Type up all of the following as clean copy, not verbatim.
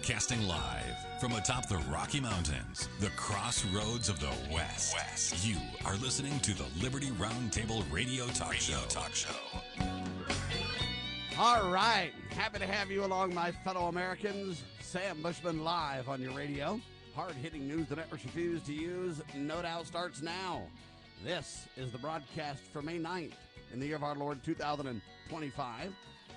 Broadcasting live from atop the Rocky Mountains, the crossroads of the West. You are listening to the Liberty Roundtable Radio Talk Show. All right. Happy to have you along, my fellow Americans. Sam Bushman live on your radio. Hard-hitting news the networks refuse to use, no doubt, starts now. This is the broadcast for May 9th in the year of our Lord 2025.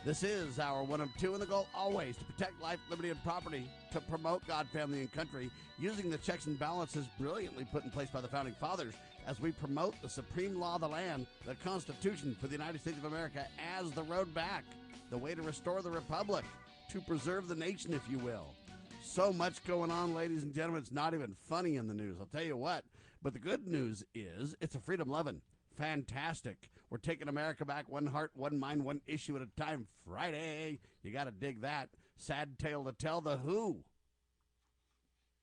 This is our one of two, and the goal always to protect life, liberty, and property, to promote God, family, and country, using the checks and balances brilliantly put in place by the Founding Fathers as we promote the supreme law of the land, the Constitution for the United States of America, as the road back, the way to restore the republic, to preserve the nation, if you will. So much going on, ladies and gentlemen, it's not even funny in the news, I'll tell you what. But the good news is it's a freedom-loving, fantastic, we're taking America back, one heart, one mind, one issue at a time. Friday, you got to dig that. Sad tale to tell, The Who.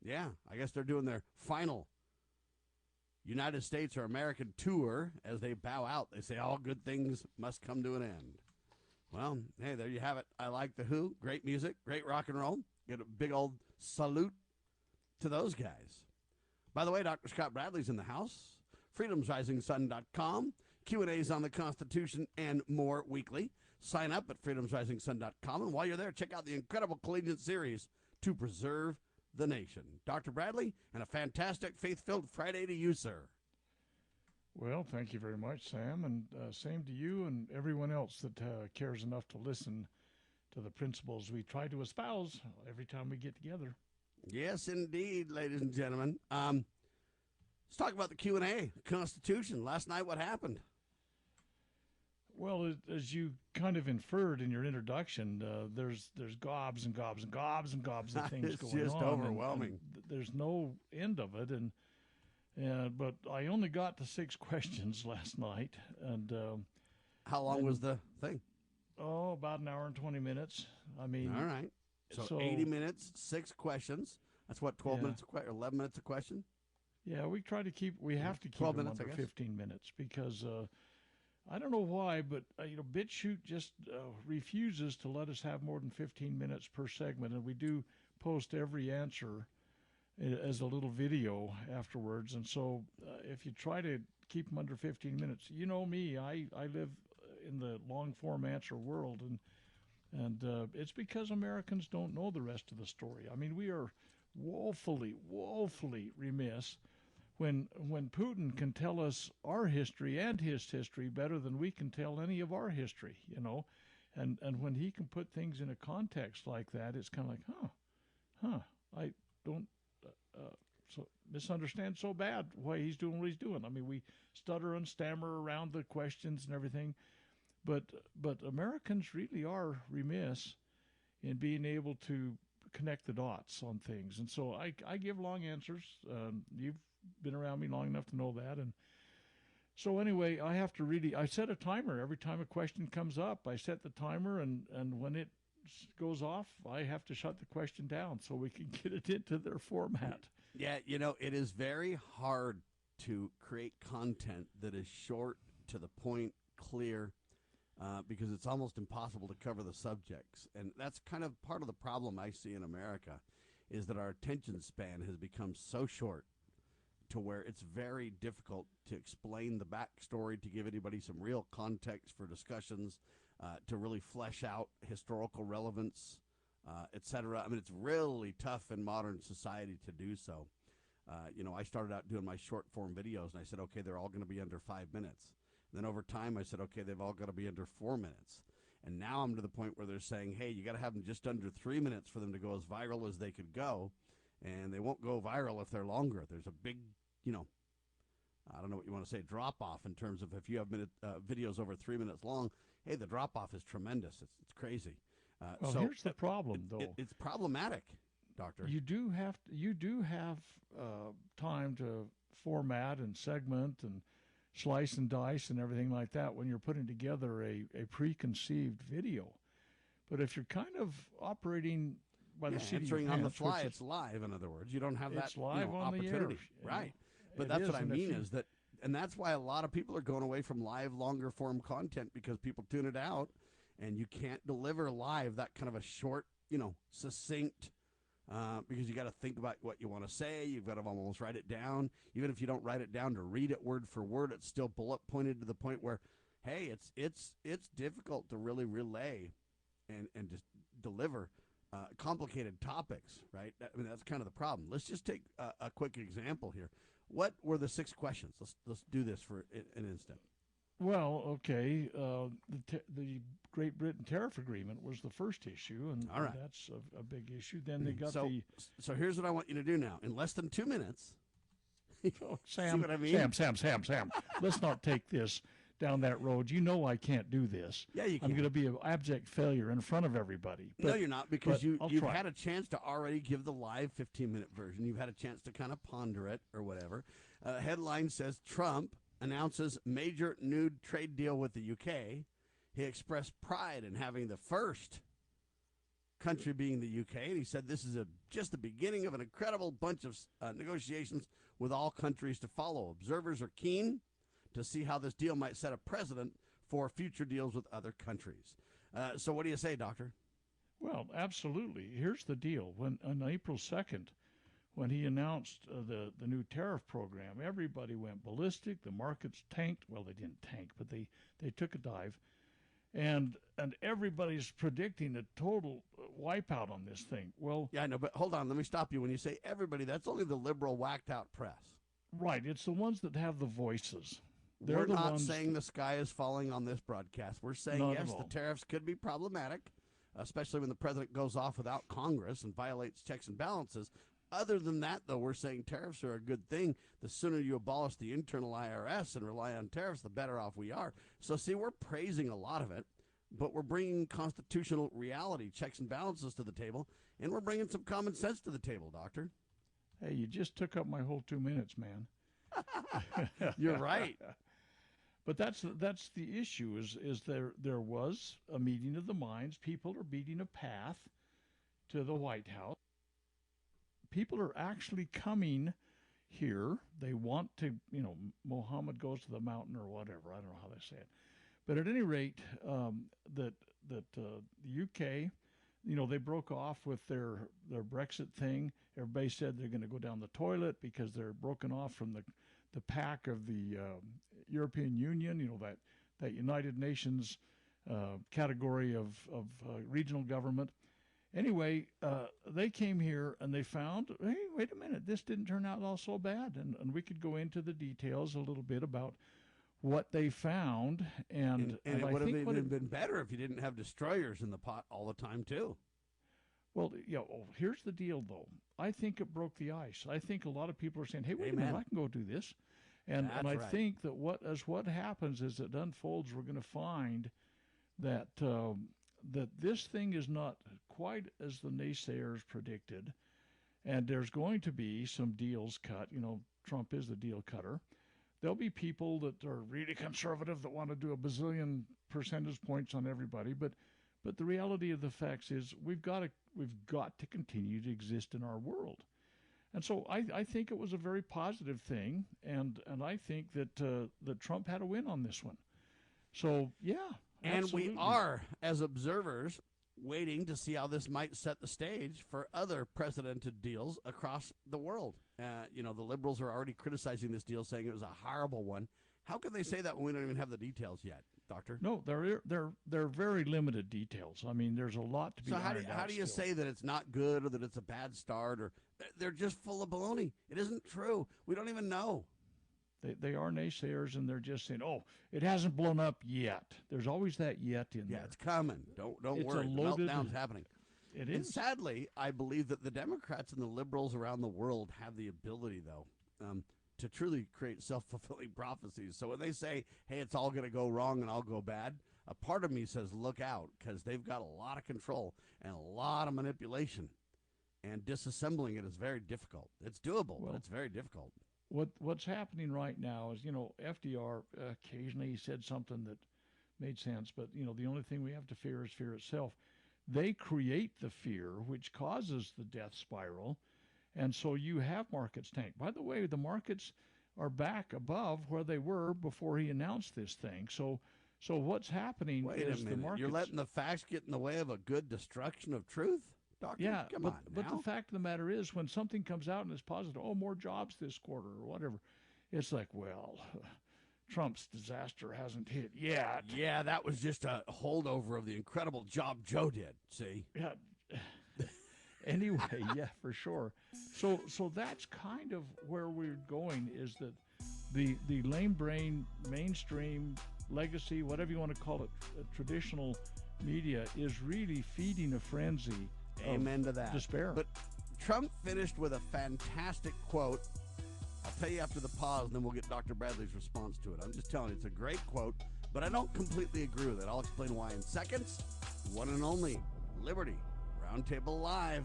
Yeah, I guess they're doing their final United States or American tour as they bow out. They say all good things must come to an end. Well, hey, there you have it. I like The Who. Great music, great rock and roll. Get a big old salute to those guys. By the way, Dr. Scott Bradley's in the house. freedomsrisingsun.com. Q&As on the Constitution and more weekly. Sign up at freedomsrisingsun.com. And while you're there, check out the incredible collegiate series, To Preserve the Nation. Dr. Bradley, and a fantastic faith-filled Friday to you, sir. Well, thank you very much, Sam, and same to you and everyone else that cares enough to listen to the principles we try to espouse every time we get together. Yes, indeed, ladies and gentlemen. Let's talk about the Q&A, Constitution. Last night, what happened? Well, as you kind of inferred in your introduction, there's gobs and gobs and gobs and gobs of things going on. It's just overwhelming. And there's no end of it. But I only got to 6 questions last night. And how long was the thing? Oh, about an hour and 20 minutes. I mean, all right. So 80 minutes, 6 questions. That's what, 12 minutes or 11 minutes a question? Yeah, we have to keep 12 them minutes, under 15 minutes because I don't know why, but BitChute just refuses to let us have more than 15 minutes per segment, and we do post every answer as a little video afterwards. And so if you try to keep them under 15 minutes, you know me, I live in the long-form answer world, and it's because Americans don't know the rest of the story. I mean, we are woefully remiss when Putin can tell us our history and his history better than we can tell any of our history, and when he can put things in a context like that, it's kind of like, I don't so misunderstand so bad why he's doing what he's doing. I mean, we stutter and stammer around the questions and everything, but Americans really are remiss in being able to connect the dots on things. And so I give long answers. You've been around me long enough to know that. And so anyway, I set a timer every time a question comes up. I set the timer, and when it goes off, I have to shut the question down so we can get it into their format. Yeah, it is very hard to create content that is short, to the point, clear, because it's almost impossible to cover the subjects. And that's kind of part of the problem I see in America, is that our attention span has become so short to where it's very difficult to explain the backstory, to give anybody some real context for discussions, to really flesh out historical relevance, et cetera. I mean, it's really tough in modern society to do so. I started out doing my short form videos, and I said, okay, they're all going to be under 5 minutes. Then over time, I said, okay, they've all got to be under 4 minutes. And now I'm to the point where they're saying, hey, you got to have them just under 3 minutes for them to go as viral as they could go. And they won't go viral if they're longer. There's a big, I don't know what you want to say, drop-off in terms of if you have videos over 3 minutes long. Hey, the drop-off is tremendous. It's crazy. So here's the problem, though. It's problematic, Doctor. You do have time to format and segment and slice and dice and everything like that when you're putting together a preconceived video. But if you're kind of operating by the seat of your pants, on the fly, it's live, in other words. You don't have that live on opportunity. The air. Right. But that's what I mean is that, and that's why a lot of people are going away from live, longer form content, because people tune it out, and you can't deliver live that kind of a short, succinct because you got to think about what you want to say. You've got to almost write it down. Even if you don't write it down to read it word for word, it's still bullet pointed to the point where, hey, it's difficult to really relay and just deliver complicated topics, right? I mean, that's kind of the problem. Let's just take a quick example here. What were the 6 questions? Let's do this for an instant. Well, okay, the Great Britain tariff agreement was the first issue, and all right, that's a big issue. Then they got So here's what I want you to do now. In less than 2 minutes, oh, Sam, see what I mean? Sam, let's not take this down that road. You know I can't do this. Yeah, you can. I'm going to be an abject failure in front of everybody. No, you're not, because you've had a chance to already give the live 15-minute version. You've had a chance to kind of ponder it or whatever. Headline says, Trump announces major new trade deal with the UK. He expressed pride in having the first country being the UK, and he said this is just the beginning of an incredible bunch of negotiations with all countries to follow. Observers are keen to see how this deal might set a precedent for future deals with other countries. So what do you say, Doctor? Well, absolutely. Here's the deal. When on April 2nd, when he announced the new tariff program, everybody went ballistic. The markets tanked. Well, they didn't tank, but they took a dive. And everybody's predicting a total wipeout on this thing. Well, yeah, I know, but hold on. Let me stop you. When you say everybody, that's only the liberal whacked-out press. Right. It's the ones that have the voices. We're not saying the sky is falling on this broadcast. We're saying, yes, the tariffs could be problematic, especially when the president goes off without Congress and violates checks and balances. Other than that, though, we're saying tariffs are a good thing. The sooner you abolish the internal IRS and rely on tariffs, the better off we are. So, see, we're praising a lot of it, but we're bringing constitutional reality, checks and balances to the table, and we're bringing some common sense to the table, Doctor. Hey, you just took up my whole 2 minutes, man. You're right. But that's the issue is there was a meeting of the minds. People are beating a path to the White House. People are actually coming here. They want to, Muhammad goes to the mountain or whatever. I don't know how they say it. But at any rate, the UK, they broke off with their Brexit thing. Everybody said they're going to go down the toilet because they're broken off from the pack of the European Union, that United Nations category of regional government. Anyway, they came here and they found, hey, wait a minute, this didn't turn out all so bad. And we could go into the details a little bit about what they found. And it would have been better if you didn't have destroyers in the pot all the time, too. Well, here's the deal, though. I think it broke the ice. I think a lot of people are saying, hey, wait a minute, I can go do this. And I think that what happens as it unfolds, we're going to find that that this thing is not quite as the naysayers predicted, and there's going to be some deals cut. Trump is the deal cutter. There'll be people that are really conservative that want to do a bazillion percentage points on everybody, but the reality of the facts is we've got to continue to exist in our world. And so I think it was a very positive thing, and I think that Trump had a win on this one. So, yeah. And absolutely. we are, as observers, waiting to see how this might set the stage for other precedented deals across the world. The liberals are already criticizing this deal, saying it was a horrible one. How can they say that when we don't even have the details yet, Doctor? No, they're very limited details. I mean, there's a lot to be ironed out. How do you say that it's not good or that it's a bad start? Or they're just full of baloney. It isn't true. We don't even know. They are naysayers, and they're just saying, "Oh, it hasn't blown up yet." There's always that "yet" in there. Yeah, it's coming. Don't It's worry. a The loaded- meltdown's happening. It And is. sadly, I believe that the Democrats and the liberals around the world have the ability, though, to truly create self-fulfilling prophecies. So when they say, hey, it's all going to go wrong and all go bad, a part of me says, look out, because they've got a lot of control and a lot of manipulation. And disassembling it is very difficult. It's doable, but it's very difficult. What's happening right now is, FDR occasionally said something that made sense, but, the only thing we have to fear is fear itself. They create the fear, which causes the death spiral, and so you have markets tank. By the way, the markets are back above where they were before he announced this thing. So what's happening Wait is a minute. the markets... You're letting the facts get in the way of a good destruction of truth? Doctor? Yeah, Come but on but now. the fact of the matter is, when something comes out and is positive, oh, more jobs this quarter or whatever, it's like, well, Trump's disaster hasn't hit yet. Yeah, that was just a holdover of the incredible job Joe did. See? Yeah. Anyway, yeah, for sure. So that's kind of where we're going, is that the lame brain, mainstream, legacy, whatever you want to call it, traditional media is really feeding a frenzy. Amen to that. Despair. But Trump finished with a fantastic quote. I'll tell you after the pause, and then we'll get Dr. Bradley's response to it. I'm just telling you, it's a great quote, but I don't completely agree with it. I'll explain why in seconds. One and only Liberty Roundtable Live.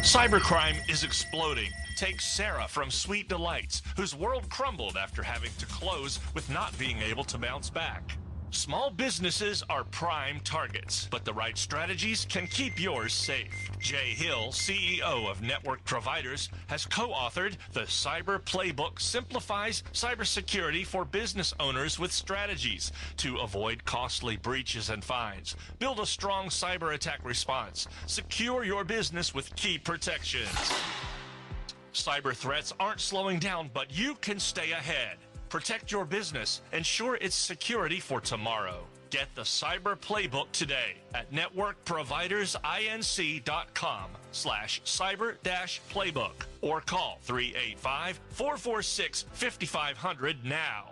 Cybercrime is exploding. Take Sarah from Sweet Delights, whose world crumbled after having to close with not being able to bounce back. Small businesses are prime targets, but the right strategies can keep yours safe. Jay Hill, CEO of Network Providers, has co-authored The Cyber Playbook Simplifies Cybersecurity for Business Owners with Strategies to avoid costly breaches and fines. Build a strong cyber attack response. Secure your business with key protections. Cyber threats aren't slowing down, but you can stay ahead. Protect your business. Ensure its security for tomorrow. Get the Cyber Playbook today at networkprovidersinc.com/cyber-playbook or call 385-446-5500 now.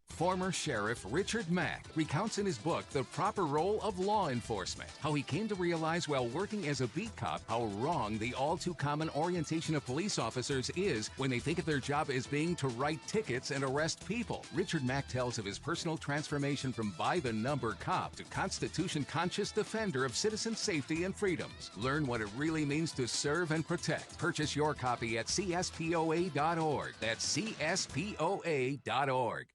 Former Sheriff Richard Mack recounts in his book The Proper Role of Law Enforcement how he came to realize while working as a beat cop how wrong the all-too-common orientation of police officers is when they think of their job as being to write tickets and arrest people. Richard Mack tells of his personal transformation from by-the-number cop to Constitution-conscious defender of citizen safety and freedoms. Learn what it really means to serve and protect. Purchase your copy at cspoa.org. That's cspoa.org.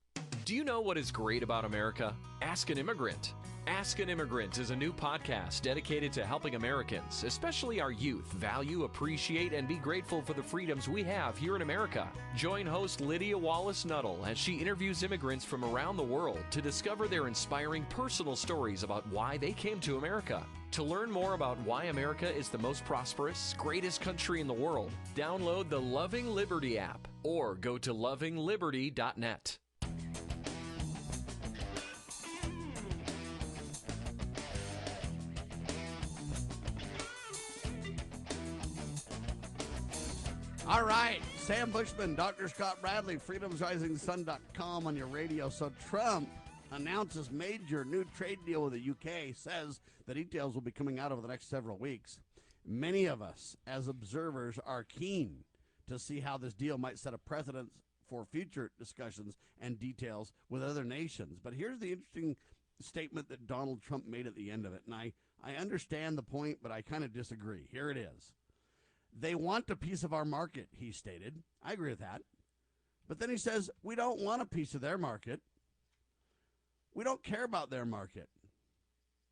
Do you know what is great about America? Ask an Immigrant. Ask an Immigrant is a new podcast dedicated to helping Americans, especially our youth, value, appreciate, and be grateful for the freedoms we have here in America. Join host Lydia Wallace-Nuttall as she interviews immigrants from around the world to discover their inspiring personal stories about why they came to America. To learn more about why America is the most prosperous, greatest country in the world, download the Loving Liberty app or go to lovingliberty.net. All right, Sam Bushman, Dr. Scott Bradley, freedomsrisingsun.com on your radio. So Trump announces major new trade deal with the UK, says the details will be coming out over the next several weeks. Many of us, as observers, are keen to see how this deal might set a precedent for future discussions and details with other nations. But here's the interesting statement that Donald Trump made at the end of it, and I understand the point, but I kind of disagree. Here it is. They want a piece of our market, he stated. I agree with that. But then he says, we don't want a piece of their market. We don't care about their market.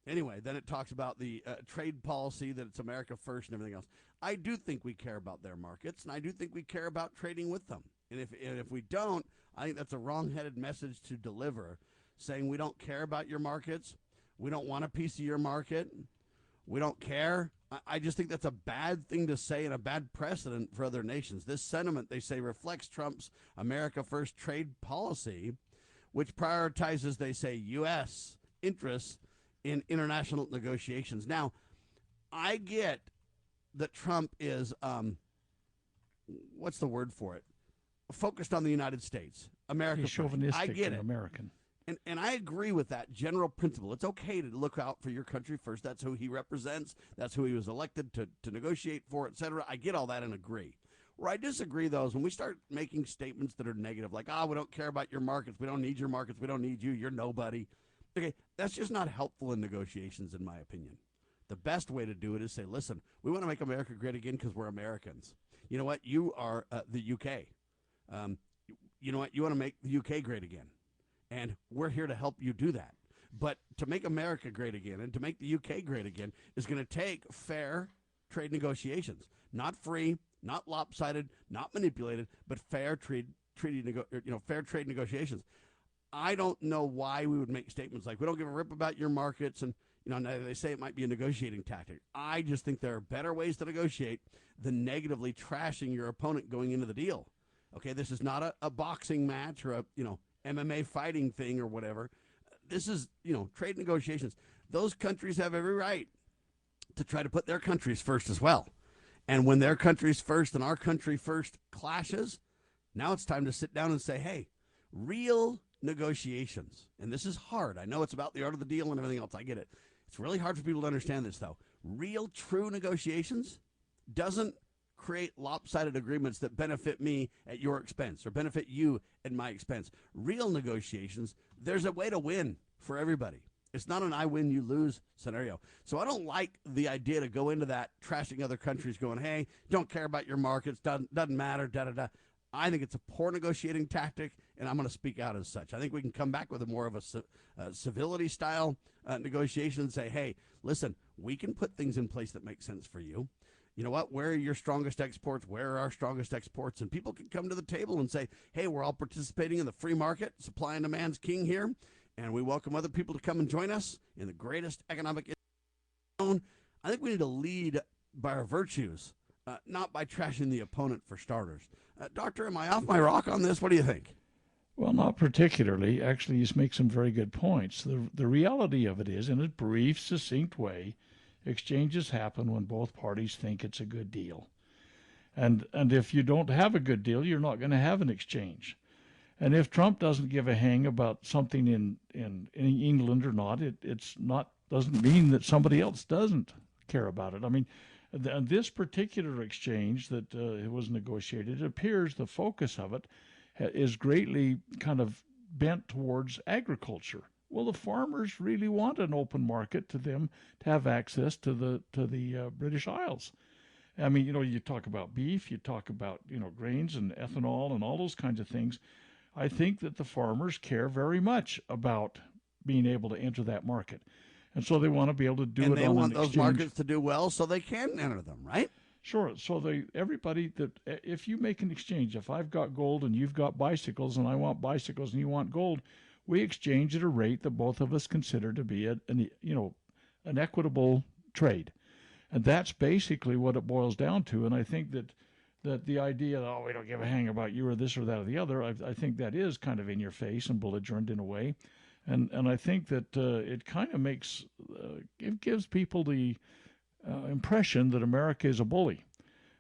Anyway, then it talks about the trade policy, that it's America first and everything else. I do think we care about their markets, and I do think we care about trading with them. And if we don't, I think that's a wrong-headed message to deliver, saying we don't care about your markets, we don't want a piece of your market, we don't care. I just think that's a bad thing to say and a bad precedent for other nations. This sentiment, they say, reflects Trump's America First trade policy, which prioritizes, they say, U.S. interests in international negotiations. Now, I get that Trump is, what's the word for it? Focused on the United States. America He's first. chauvinistic I get and it. American. And I agree with that general principle. It's okay to look out for your country first. That's who he represents. That's who he was elected to negotiate for, et cetera. I get all that and agree. Where I disagree, though, is when we start making statements that are negative, like, we don't care about your markets. We don't need your markets. We don't need you. You're nobody. Okay, that's just not helpful in negotiations, in my opinion. The best way to do it is say, listen, we want to make America great again because we're Americans. You know what? You are the UK. You know what? You want to make the UK great again. And we're here to help you do that. But to make America great again and to make the UK great again is going to take fair trade negotiations. Not free, not lopsided, not manipulated, but fair trade fair trade negotiations. I don't know why we would make statements like we don't give a rip about your markets, and they say it might be a negotiating tactic. I just think there are better ways to negotiate than negatively trashing your opponent going into the deal. Okay, this is not a boxing match or a MMA fighting thing or whatever. This is trade negotiations. Those countries have every right to try to put their countries first as well. And when their countries first and our country first clashes, now it's time to sit down and say, hey, real negotiations. And this is hard. I know it's about the art of the deal and everything else. I get it. It's really hard for people to understand this, though. Real, true negotiations doesn't create lopsided agreements that benefit me at your expense or benefit you at my expense. Real negotiations, there's a way to win for everybody. It's not an I win, you lose scenario. So I don't like the idea to go into that trashing other countries going, hey, don't care about your markets, doesn't matter, da-da-da. I think it's a poor negotiating tactic, and I'm going to speak out as such. I think we can come back with a more of a civility-style negotiation and say, hey, listen, we can put things in place that make sense for you. You know what? Where are your strongest exports? Where are our strongest exports? And people can come to the table and say, hey, we're all participating in the free market. Supply and demand's king here. And we welcome other people to come and join us in the greatest economic zone. I think we need to lead by our virtues, not by trashing the opponent for starters. Doctor, am I off my rock on this? What do you think? Well, not particularly. Actually, you make some very good points. The reality of it is, in a brief, succinct way, exchanges happen when both parties think it's a good deal. And if you don't have a good deal, you're not going to have an exchange. And if Trump doesn't give a hang about something in England or not, it's not doesn't mean that somebody else doesn't care about it. I mean, this particular exchange that was negotiated, it appears the focus of it is greatly kind of bent towards agriculture. Well, the farmers really want an open market to them to have access to the British Isles. I mean, you talk about beef, you talk about grains and ethanol and all those kinds of things. I think that the farmers care very much about being able to enter that market. And so they want to be able to do it on an exchange. And they want those markets to do well so they can enter them, right? Sure. So if you make an exchange, if I've got gold and you've got bicycles and I want bicycles and you want gold, we exchange at a rate that both of us consider to be an equitable trade. And that's basically what it boils down to. And I think that the idea that, we don't give a hang about you or this or that or the other, I think that is kind of in your face and belligerent in a way. And I think that it kind of makes, it gives people the impression that America is a bully.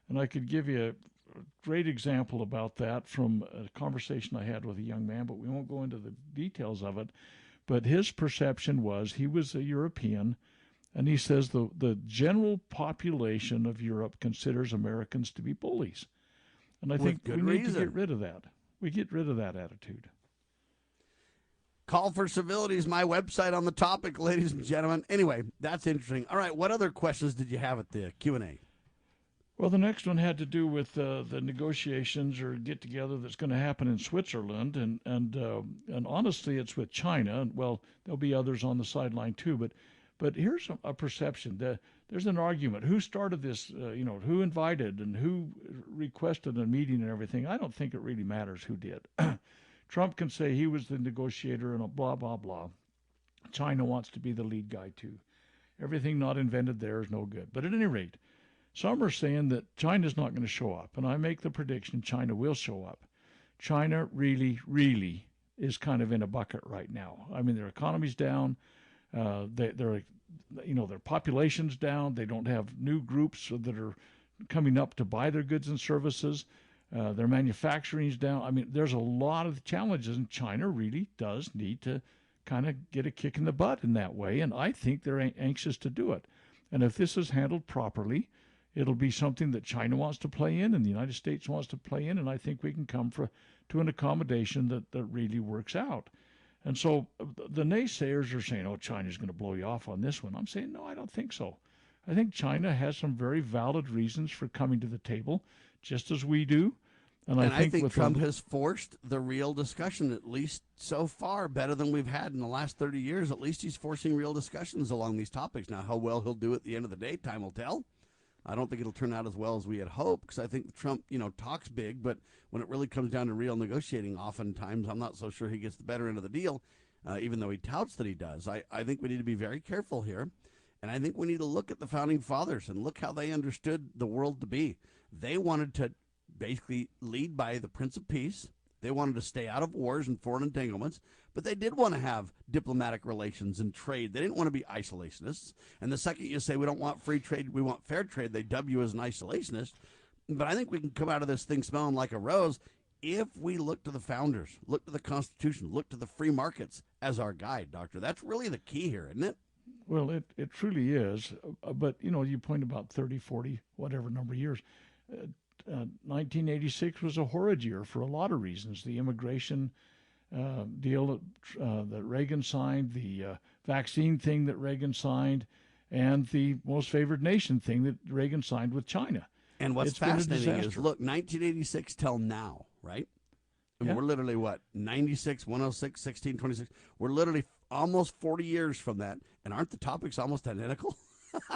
And I could give you a great example about that from a conversation I had with a young man, but we won't go into the details of it. But his perception was he was a European, and he says the general population of Europe considers Americans to be bullies. And I think we need to get rid of that. We get rid of that attitude. Call for Civility is my website on the topic, ladies and gentlemen. Anyway, that's interesting. All right, what other questions did you have at the Q&A? Well, the next one had to do with the negotiations or get-together that's going to happen in Switzerland, and honestly, it's with China. Well, there'll be others on the sideline too, but here's a perception. There's an argument. Who started this? Who invited and who requested a meeting and everything? I don't think it really matters who did. Trump can say he was the negotiator and blah, blah, blah. China wants to be the lead guy too. Everything not invented there is no good. But at any rate, some are saying that China's not going to show up, and I make the prediction China will show up. China really, really is kind of in a bucket right now. I mean, their economy's down. Their population's down. They don't have new groups that are coming up to buy their goods and services. Their manufacturing's down. I mean, there's a lot of challenges, and China really does need to kind of get a kick in the butt in that way, and I think they're anxious to do it. And if this is handled properly, it'll be something that China wants to play in and the United States wants to play in, and I think we can come to an accommodation that really works out. And so the naysayers are saying, China's going to blow you off on this one. I'm saying, no, I don't think so. I think China has some very valid reasons for coming to the table, just as we do. And I think Trump has forced the real discussion, at least so far, better than we've had in the last 30 years. At least he's forcing real discussions along these topics. Now, how well he'll do at the end of the day, time will tell. I don't think it'll turn out as well as we had hoped, because I think Trump, talks big, but when it really comes down to real negotiating, oftentimes I'm not so sure he gets the better end of the deal, even though he touts that he does. I think we need to be very careful here, and I think we need to look at the Founding Fathers and look how they understood the world to be. They wanted to basically lead by the Prince of Peace. They wanted to stay out of wars and foreign entanglements, but they did want to have diplomatic relations and trade. They didn't want to be isolationists. And the second you say we don't want free trade, we want fair trade, they dub you as an isolationist. But I think we can come out of this thing smelling like a rose if we look to the founders, look to the Constitution, look to the free markets as our guide, Doctor. That's really the key here, isn't it? Well, it truly is. But, you point about 30, 40, whatever number of years. 1986 was a horrid year for a lot of reasons. The immigration deal that Reagan signed, the vaccine thing that Reagan signed, and the most favored nation thing that Reagan signed with China. And what's fascinating is, look, 1986 till now, right? And we're literally, 96, 106, 16, 26. We're literally almost 40 years from that. And aren't the topics almost identical?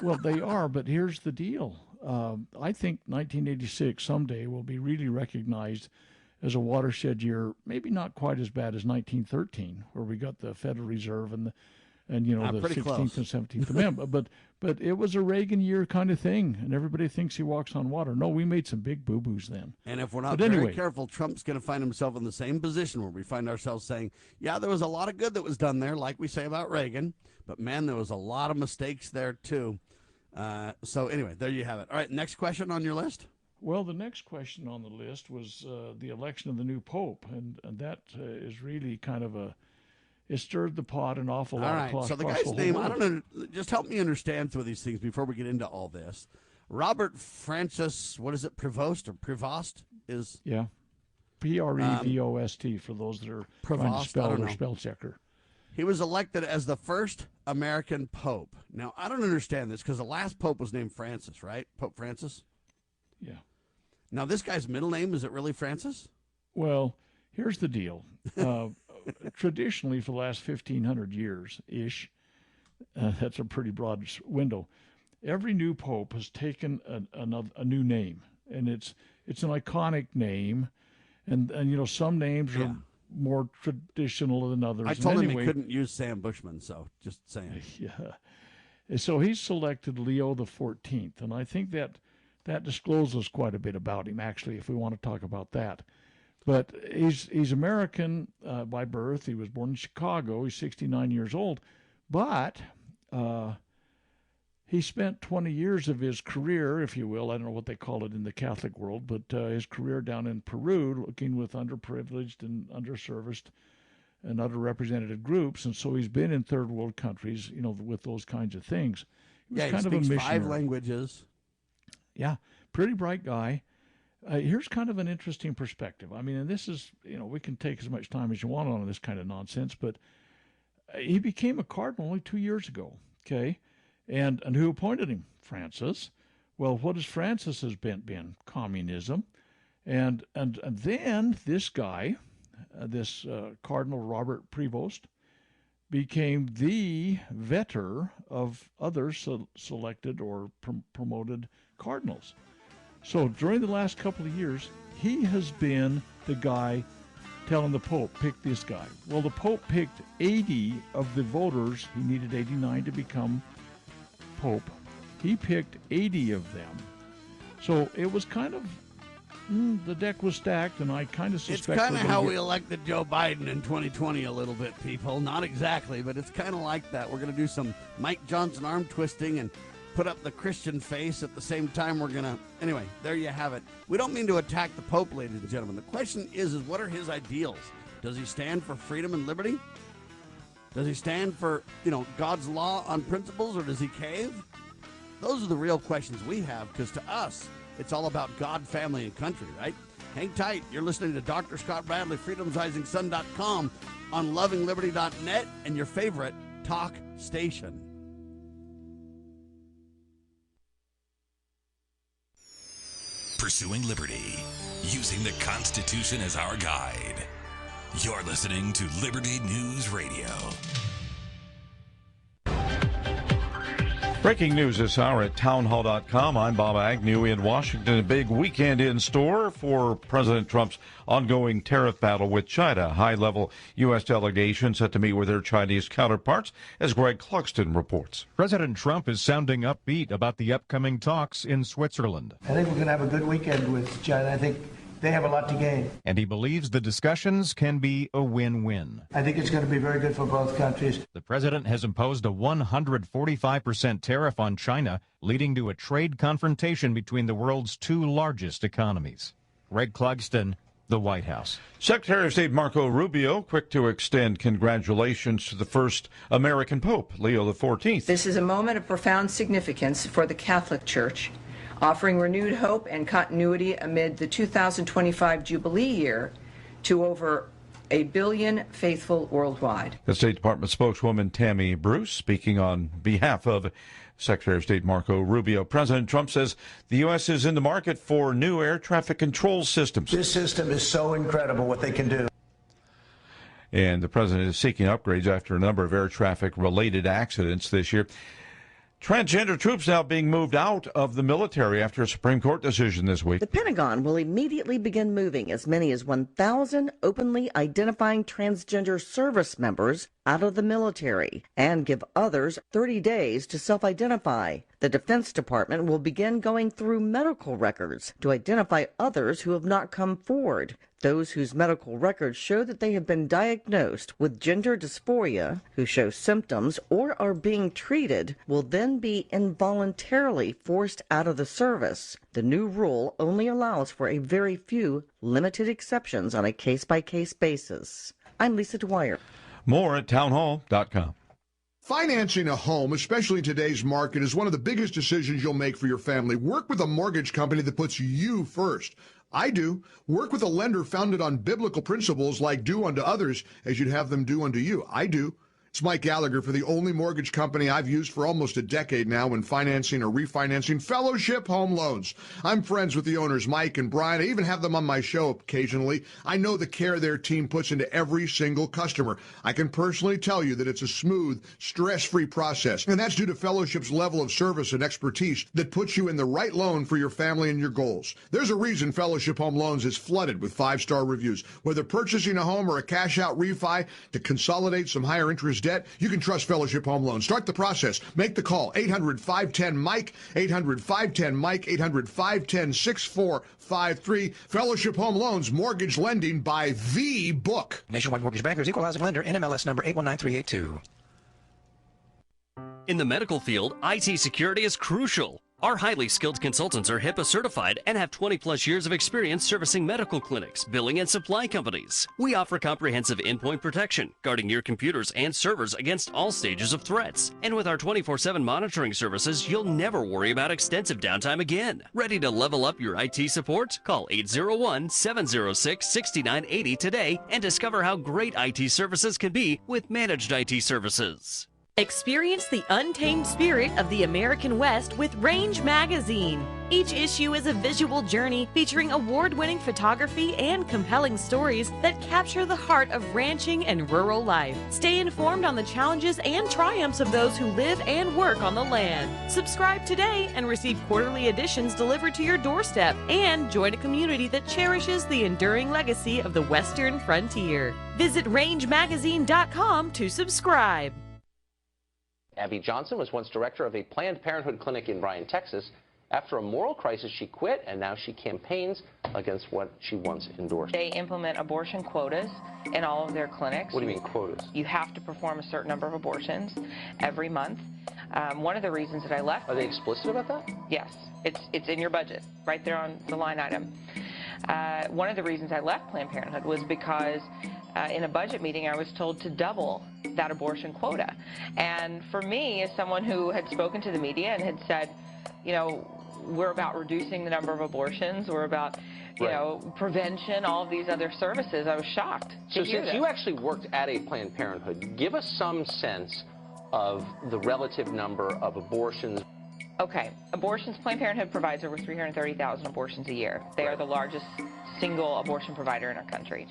Well, they are, but here's the deal. I think 1986 someday will be really recognized as a watershed year, maybe not quite as bad as 1913, where we got the Federal Reserve and the 16th close. and 17th Amendment. But it was a Reagan year kind of thing, and everybody thinks he walks on water. No, we made some big boo-boos then. And if we're not very careful, Trump's going to find himself in the same position where we find ourselves saying, yeah, there was a lot of good that was done there, like we say about Reagan, but man, there was a lot of mistakes there too. So anyway, there you have it. All right, next question on your list? Well, the next question on the list was the election of the new pope, and that is really kind of it stirred the pot an awful lot. All right, so the guy's name, I don't know, just help me understand some of these things before we get into all this. Robert Francis, what is it, Prevost or Prevost is? Yeah, Prevost for those that are trying to spell or spell checker. He was elected as the first American pope. Now, I don't understand this because the last pope was named Francis, right? Pope Francis? Yeah. Now, this guy's middle name, is it really Francis? Well, here's the deal. Traditionally, for the last 1,500 years-ish, that's a pretty broad window, every new pope has taken a new name, and it's an iconic name, and some names are more traditional than others. I told him he couldn't use Sam Bushman, so just saying. Yeah. So he selected Leo the 14th, and I think that discloses quite a bit about him, actually, if we want to talk about that. But he's American by birth. He was born in Chicago. He's 69 years old. But he spent 20 years of his career, if you will, I don't know what they call it in the Catholic world, but his career down in Peru, looking with underprivileged and underserviced and underrepresented groups. And so he's been in third world countries, with those kinds of things. He speaks 5 languages. Yeah, pretty bright guy. Here's kind of an interesting perspective. I mean, and this is, we can take as much time as you want on this kind of nonsense, but he became a cardinal only 2 years ago, okay? And who appointed him? Francis. Well, what has Francis's been? Communism. And then this guy, this Cardinal Robert Prevost, became the vetter of other selected or promoted cardinals. So during the last couple of years, he has been the guy telling the Pope, pick this guy. Well, the Pope picked 80 of the voters. He needed 89 to become Pope. He picked 80 of them. So it was kind of, the deck was stacked, and I kind of suspect... It's kind of how we elected Joe Biden in 2020 a little bit, people. Not exactly, but it's kind of like that. We're going to do some Mike Johnson arm twisting and put up the Christian face at the same time. We're going to... Anyway, there you have it. We don't mean to attack the Pope, ladies and gentlemen. The question is what are his ideals? Does he stand for freedom and liberty? Does he stand for, God's law on principles, or does he cave? Those are the real questions we have, because to us, it's all about God, family, and country, right? Hang tight. You're listening to Dr. Scott Bradley, freedomsrisingsun.com, on lovingliberty.net, and your favorite talk station. Pursuing liberty, using the Constitution as our guide. You're listening to Liberty News Radio. Breaking news this hour at townhall.com. I'm Bob Agnew in Washington. A big weekend in store for President Trump's ongoing tariff battle with China. High-level U.S. delegation set to meet with their Chinese counterparts, as Greg Cluxton reports. President Trump is sounding upbeat about the upcoming talks in Switzerland. I think we're going to have a good weekend with China. I think they have a lot to gain. And he believes the discussions can be a win-win. I think it's going to be very good for both countries. The president has imposed a 145% tariff on China, leading to a trade confrontation between the world's two largest economies. Greg Clugston, the White House. Secretary of State Marco Rubio quick to extend congratulations to the first American Pope, Leo XIV. This is a moment of profound significance for the Catholic Church, offering renewed hope and continuity amid the 2025 Jubilee year to over 1 billion faithful worldwide. The State Department spokeswoman Tammy Bruce speaking on behalf of Secretary of State Marco Rubio. President Trump says the U.S. is in the market for new air traffic control systems. This system is so incredible what they can do. And the president is seeking upgrades after a number of air traffic-related accidents this year. Transgender troops now being moved out of the military after a Supreme Court decision this week. The Pentagon will immediately begin moving as many as 1,000 openly identifying transgender service members out of the military and give others 30 days to self-identify. The Defense Department will begin going through medical records to identify others who have not come forward. Those whose medical records show that they have been diagnosed with gender dysphoria, who show symptoms or are being treated, will then be involuntarily forced out of the service. The new rule only allows for a very few limited exceptions on a case-by-case basis. I'm Lisa Dwyer. More at townhall.com. Financing a home, especially in today's market, is one of the biggest decisions you'll make for your family. Work with a mortgage company that puts you first. I do. Work with a lender founded on biblical principles like do unto others as you'd have them do unto you. I do. It's Mike Gallagher for the only mortgage company I've used for almost a decade now when financing or refinancing Fellowship Home Loans. I'm friends with the owners, Mike and Brian. I even have them on my show occasionally. I know the care their team puts into every single customer. I can personally tell you that it's a smooth, stress-free process. And that's due to Fellowship's level of service and expertise that puts you in the right loan for your family and your goals. There's a reason Fellowship Home Loans is flooded with 5-star reviews. Whether purchasing a home or a cash-out refi to consolidate some higher interest debt, you can trust Fellowship Home Loans. Start the process. Make the call. 800-510-MIKE, 800-510-MIKE, 800-510-6453. Fellowship Home Loans, mortgage lending by the book. Nationwide Mortgage Bankers, Equal Housing Lender, NMLS number 819382. In the medical field, IT security is crucial. Our highly skilled consultants are HIPAA certified and have 20-plus years of experience servicing medical clinics, billing, and supply companies. We offer comprehensive endpoint protection, guarding your computers and servers against all stages of threats. And with our 24/7 monitoring services, you'll never worry about extensive downtime again. Ready to level up your IT support? Call 801-706-6980 today and discover how great IT services can be with managed IT services. Experience the untamed spirit of the American West with Range Magazine. Each issue is a visual journey featuring award-winning photography and compelling stories that capture the heart of ranching and rural life. Stay informed on the challenges and triumphs of those who live and work on the land. Subscribe today and receive quarterly editions delivered to your doorstep, and join a community that cherishes the enduring legacy of the Western frontier. Visit rangemagazine.com to subscribe. Abby Johnson was once director of a Planned Parenthood clinic in Bryan, Texas. After a moral crisis, she quit, and now she campaigns against what she once endorsed. They implement abortion quotas in all of their clinics. What do you mean quotas? You have to perform a certain number of abortions every month. One of the reasons that I left... Are they explicit about that? Yes. It's in your budget, right there on the line item. One of the reasons I left Planned Parenthood was because in a budget meeting I was told to double that abortion quota. And for me, as someone who had spoken to the media and had said, you know, we're about reducing the number of abortions, we're about, you know, prevention, all of these other services, I was shocked to hear since that. you actually worked at a Planned Parenthood, give us some sense of the relative number of abortions. Okay, abortions, Planned Parenthood provides over 330,000 abortions a year. They are the largest single abortion provider in our country.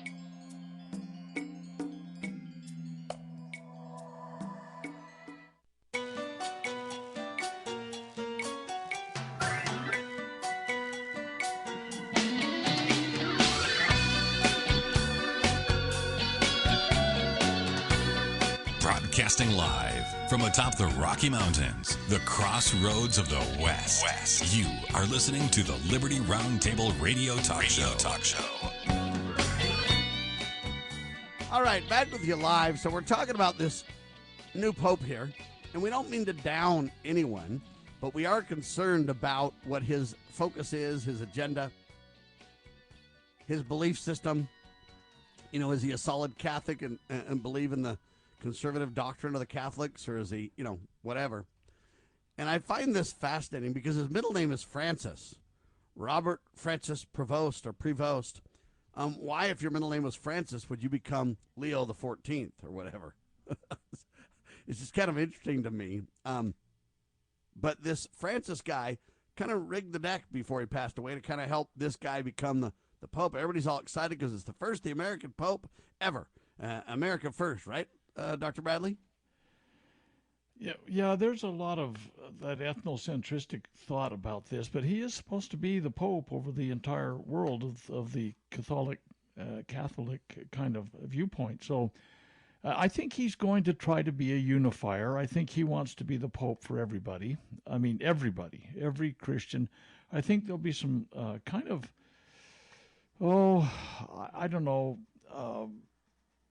Broadcasting live from atop the Rocky Mountains, the crossroads of the West. You are listening to the Liberty Roundtable Radio Talk Show. All right, back with you live. So we're talking about this new pope here, and we don't mean to down anyone, but we are concerned about what his focus is, his agenda, his belief system. You know, is he a solid Catholic and believe in the conservative doctrine of the Catholics, or is he, whatever? And I find this fascinating because his middle name is Francis, Robert Francis Prevost or Prevost. Why, if your middle name was Francis, would you become Leo the 14th or whatever? It's just kind of interesting to me. But this Francis guy kind of rigged the deck before he passed away to kind of help this guy become the Pope. Everybody's all excited because it's the American Pope ever. America first, right, Dr. Bradley? Yeah. There's a lot of that ethnocentristic thought about this, but he is supposed to be the Pope over the entire world of the Catholic kind of viewpoint. So I think he's going to try to be a unifier. I think he wants to be the Pope for everybody. I mean, everybody, every Christian. I think there'll be some I don't know,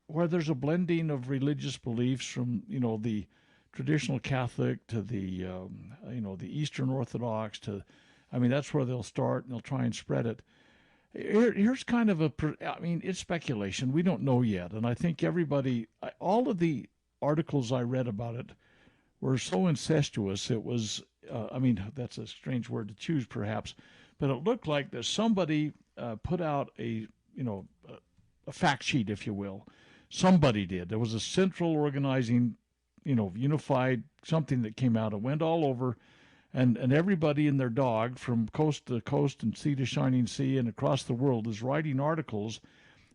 where there's a blending of religious beliefs from, the traditional Catholic to the, the Eastern Orthodox that's where they'll start, and they'll try and spread it. Here's kind of it's speculation. We don't know yet. And I think all of the articles I read about it were so incestuous. It was, that's a strange word to choose perhaps, but it looked like that somebody put out a fact sheet, if you will. Somebody did. There was a central organizing, unified something that came out. It went all over, and everybody and their dog from coast to coast and sea to shining sea and across the world is writing articles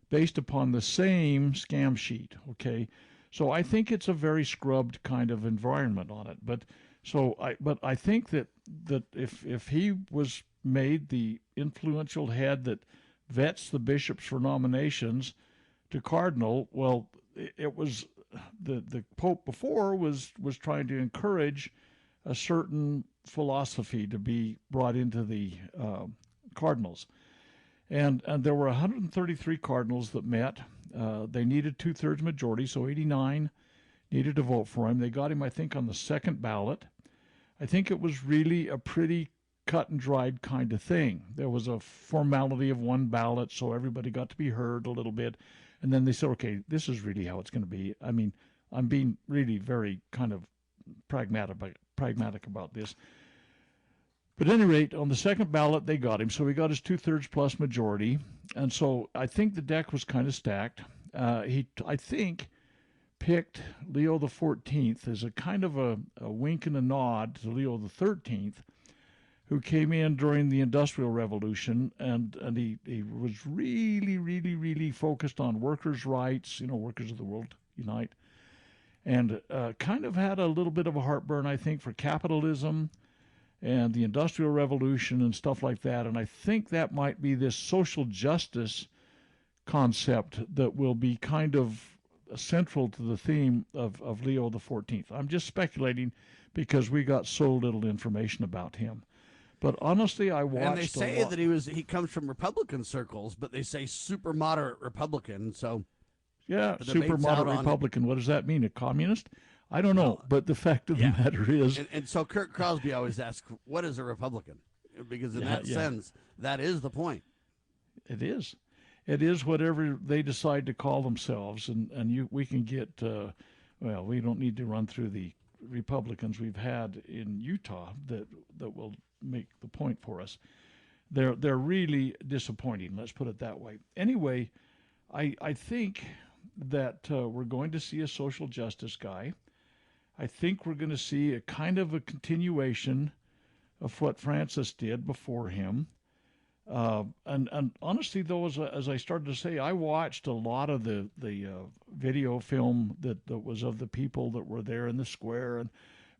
based upon the same scam sheet, okay? So I think it's a very scrubbed kind of environment on it. But I think that if he was made the influential head that vets the bishops for nominations to cardinal, well, it was the Pope before was trying to encourage a certain philosophy to be brought into the cardinals. And there were 133 cardinals that met. They needed 2/3 majority, so 89 needed to vote for him. They got him, I think, on the second ballot. I think it was really a pretty cut and dried kind of thing. There was a formality of one ballot, so everybody got to be heard a little bit. And then they said, okay, this is really how it's going to be. I mean, I'm being really very kind of pragmatic about this. But at any rate, on the second ballot, they got him. So he got his 2/3 plus majority. And so I think the deck was kind of stacked. I think, picked Leo the 14th as a kind of a wink and a nod to Leo the 13th, who came in during the Industrial Revolution, and he was really, really, really focused on workers' rights, workers of the world unite, and kind of had a little bit of a heartburn, I think, for capitalism and the Industrial Revolution and stuff like that. And I think that might be this social justice concept that will be kind of central to the theme of Leo the 14th. I'm just speculating because we got so little information about him. But honestly, I watched. And they say that he comes from Republican circles, but they say super moderate Republican. So yeah, super moderate Republican. What does that mean? A communist? I don't know. But the fact of the matter is, and so Kurt Crosby always asks, "What is a Republican?" Because in that sense, that is the point. It is. It is whatever they decide to call themselves, and we can get. We don't need to run through the Republicans we've had in Utah that will make the point for us. They're really disappointing, let's put it that way. Anyway, I think that we're going to see a social justice guy. I think we're going to see a kind of a continuation of what Francis did before him. And honestly, though, as I started to say, I watched a lot of the video film that was of the people that were there in the square, and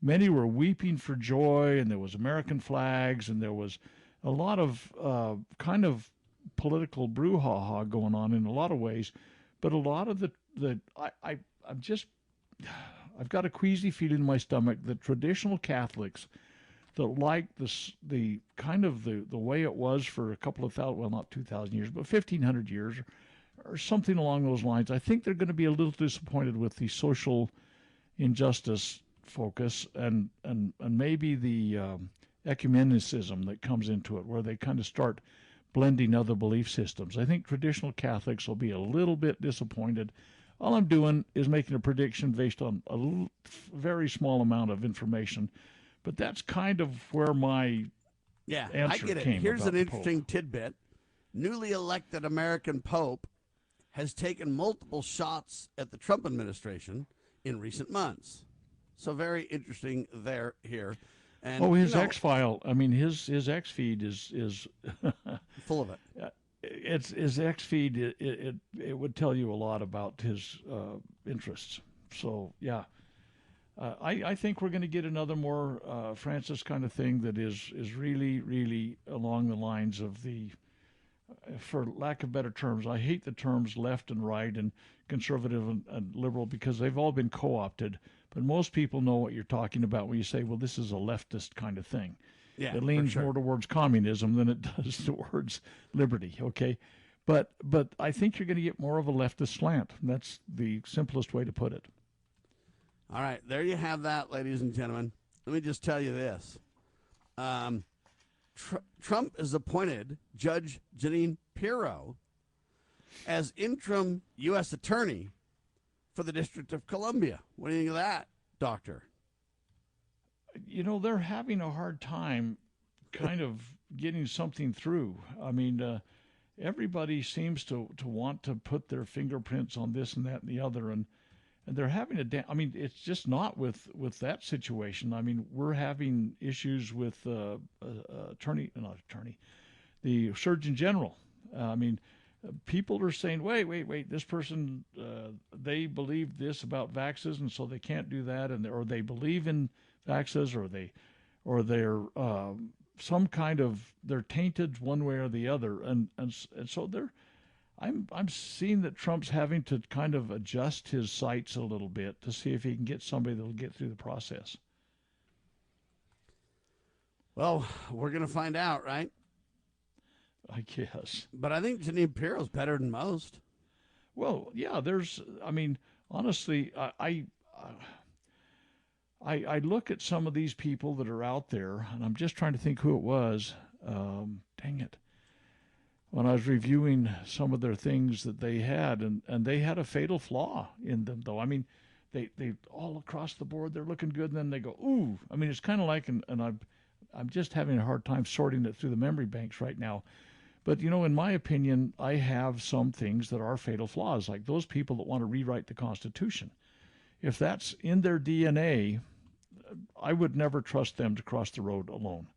many were weeping for joy, and there was American flags, and there was a lot of kind of political brouhaha going on in a lot of ways. But a lot of I've got a queasy feeling in my stomach that traditional Catholics that like the kind of the way it was for a couple of thousand, well, not 2,000 years, but 1,500 years or something along those lines, I think they're going to be a little disappointed with the social injustice focus and maybe the ecumenicism that comes into it, where they kind of start blending other belief systems. I think traditional Catholics will be a little bit disappointed. All I'm doing is making a prediction based on a very small amount of information, but that's kind of where my answer I get it. came. Here's about an interesting tidbit. Newly elected American Pope has taken multiple shots at the Trump administration in recent months. So very interesting here. And, his X-File. I mean, his X feed is full of it. It's his X feed. It would tell you a lot about his interests. So yeah, I think we're going to get another more Francis kind of thing that is really along the lines of the, for lack of better terms, I hate the terms left and right and conservative and liberal because they've all been co-opted. But most people know what you're talking about when you say, well, this is a leftist kind of thing. Yeah, it leans more towards communism than it does towards liberty, okay? But I think you're going to get more of a leftist slant. That's the simplest way to put it. All right, there you have that, ladies and gentlemen. Let me just tell you this. Trump has appointed Judge Jeanine Pirro as interim U.S. attorney for the District of Columbia. What do you think of that, Doctor? You know, they're having a hard time kind of getting something through. I mean, everybody seems to want to put their fingerprints on this and that and the other, and they're having I mean, it's just not with that situation. I mean, we're having issues with the Surgeon General. I mean, people are saying, wait, this person, they believe this about vaxes, and so they can't do that, or they believe in vaxes, or they're some kind of, they're tainted one way or the other, and so I'm seeing that Trump's having to kind of adjust his sights a little bit to see if he can get somebody that'll get through the process. Well, we're going to find out, right? I guess. But I think Jeanine Pirro's better than most. Well, yeah, I mean, honestly, I look at some of these people that are out there, and I'm just trying to think who it was. Dang it. When I was reviewing some of their things that they had, and they had a fatal flaw in them, though. I mean, they all across the board, they're looking good, and then they go, ooh. I mean, it's kind of like, and I'm just having a hard time sorting it through the memory banks right now. But, you know, in my opinion, I have some things that are fatal flaws, like those people that want to rewrite the Constitution. If that's in their DNA, I would never trust them to cross the road alone.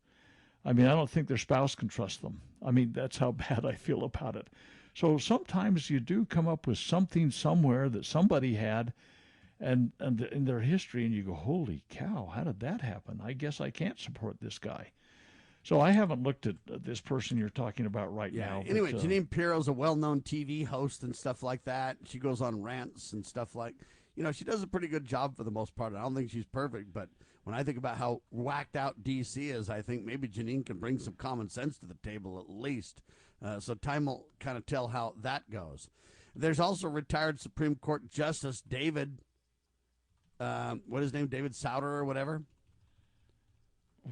I mean, I don't think their spouse can trust them. I mean, that's how bad I feel about it. So sometimes you do come up with something somewhere that somebody had and in their history, and you go, holy cow, how did that happen? I guess I can't support this guy. So I haven't looked at this person you're talking about right now. Anyway, Jeanine Pirro's a well-known TV host and stuff like that. She goes on rants and stuff like, you know, she does a pretty good job for the most part. I don't think she's perfect, but when I think about how whacked out D.C. is, I think maybe Jeanine can bring some common sense to the table at least. So time will kind of tell how that goes. There's also retired Supreme Court Justice David, what is his name, David Souter or whatever.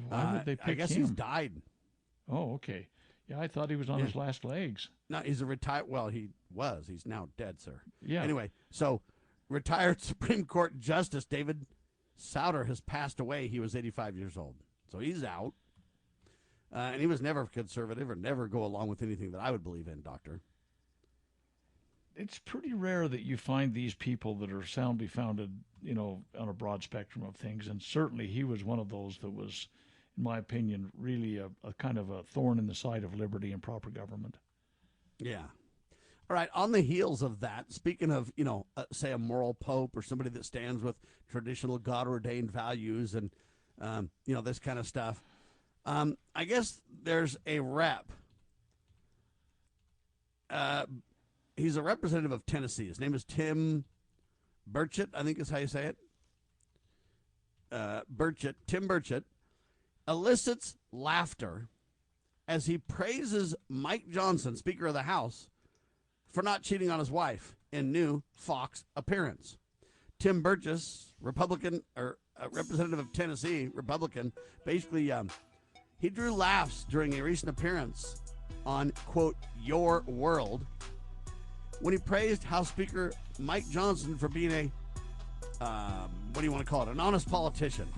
Why would they pick I guess him? he's died. Oh, okay. Yeah, I thought he was on his last legs. No, he's a retired. Well, he was. He's now dead, sir. Yeah. Anyway, so retired Supreme Court Justice David Souter has passed away. He was 85 years old, so he's out. And he was never conservative or never go along with anything that I would believe in, Doctor. It's pretty rare that you find these people that are soundly founded, you know, on a broad spectrum of things. And certainly he was one of those that was, in my opinion, really a kind of a thorn in the side of liberty and proper government. Yeah. All right. On the heels of that, speaking of, you know, say a moral pope or somebody that stands with traditional God-ordained values and, you know, this kind of stuff, I guess there's a rep. He's a representative of Tennessee. His name is Tim Burchett, I think is how you say it. Tim Burchett, elicits laughter as he praises Mike Johnson, Speaker of the House, for not cheating on his wife in new Fox appearance. Tim Burchett, Republican or representative of Tennessee, Republican, basically he drew laughs during a recent appearance on, quote, Your World, when he praised House Speaker Mike Johnson for being a, what do you want to call it, an honest politician.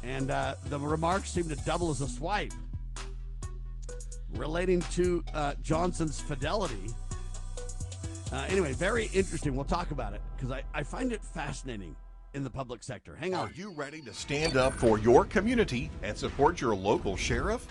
And the remarks seemed to double as a swipe relating to Johnson's fidelity. Anyway, very interesting. We'll talk about it because I find it fascinating in the public sector. Hang on. Are you ready to stand up for your community and support your local sheriff?